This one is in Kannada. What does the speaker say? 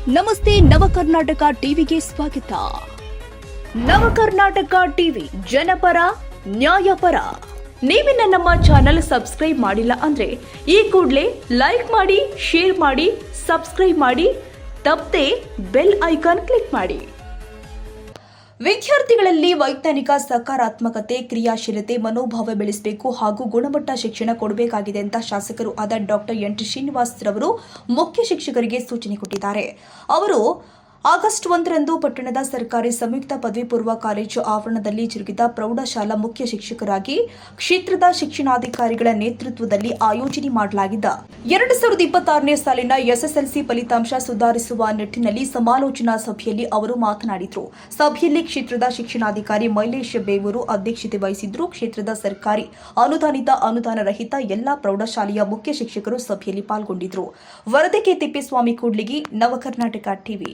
ನಮಸ್ತೆ ನವಕರ್ನಾಟಕ ಟಿವಿಗೆ ಸ್ವಾಗತ. ನವಕರ್ನಾಟಕ ಟಿವಿ ಜನಪರ ನ್ಯಾಯಪರ. ನೀವಿನ್ನ ನಮ್ಮ ಚಾನೆಲ್ ಸಬ್ಸ್ಕ್ರೈಬ್ ಮಾಡಿಲ್ಲ ಅಂದ್ರೆ ಈ ಕೂಡಲೇ ಲೈಕ್ ಮಾಡಿ, ಶೇರ್ ಮಾಡಿ, ಸಬ್ಸ್ಕ್ರೈಬ್ ಮಾಡಿ, ತಪ್ಪದೆ ಬೆಲ್ ಐಕಾನ್ ಕ್ಲಿಕ್ ಮಾಡಿ. ವಿದ್ಯಾರ್ಥಿಗಳಲ್ಲಿ ವೈಜ್ಞಾನಿಕ ಸಕಾರಾತ್ಮಕತೆ, ಕ್ರಿಯಾಶೀಲತೆ, ಮನೋಭಾವ ಬೆಳೆಸಬೇಕು ಹಾಗೂ ಗುಣಮಟ್ಟ ಶಿಕ್ಷಣ ಕೊಡಬೇಕಾಗಿದೆ ಅಂತ ಶಾಸಕರು ಆದ ಡಾಕ್ಟರ್ ಎನ್.ಟಿ. ಶ್ರೀನಿವಾಸ್ ರವರು ಮುಖ್ಯ ಶಿಕ್ಷಕರಿಗೆ ಸೂಚನೆ ಕೊಟ್ಟಿದ್ದಾರೆ. ಅವರು ಆಗಸ್ಟ್ 1ರಂದು ಪಟ್ಟಣದ ಸರ್ಕಾರಿ ಸಂಯುಕ್ತ ಪದವಿ ಪೂರ್ವ ಕಾಲೇಜು ಆವರಣದಲ್ಲಿ ಜರುಗಿದ ಪ್ರೌಢಶಾಲಾ ಮುಖ್ಯ ಶಿಕ್ಷಕರಾಗಿ ಕ್ಷೇತ್ರದ ಶಿಕ್ಷಣಾಧಿಕಾರಿಗಳ ನೇತೃತ್ವದಲ್ಲಿ ಆಯೋಜನೆ ಮಾಡಲಾಗಿದ್ದ 2026ನೇ ಸಾಲಿನ ಎಸ್ಎಸ್ಎಲ್ಸಿ ಫಲಿತಾಂಶ ಸುಧಾರಿಸುವ ನಿಟ್ಟಿನಲ್ಲಿ ಸಮಾಲೋಚನಾ ಸಭೆಯಲ್ಲಿ ಅವರು ಮಾತನಾಡಿದರು. ಸಭೆಯಲ್ಲಿ ಕ್ಷೇತ್ರದ ಶಿಕ್ಷಣಾಧಿಕಾರಿ ಮೈಲೇಶ್ ಬೇವೂರು ಅಧ್ಯಕ್ಷತೆ ವಹಿಸಿದ್ರು. ಕ್ಷೇತ್ರದ ಸರ್ಕಾರಿ ಅನುದಾನಿತ, ಅನುದಾನ ರಹಿತ ಎಲ್ಲಾ ಪ್ರೌಢಶಾಲೆಯ ಮುಖ್ಯ ಶಿಕ್ಷಕರು ಸಭೆಯಲ್ಲಿ ಪಾಲ್ಗೊಂಡಿದ್ದರು. ವರದಿಗೆ ತಿಪ್ಪೇಸ್ವಾಮಿ ಕೂಡ್ಲಿಗಿ, ನವಕರ್ನಾಟಕ ಟಿವಿ.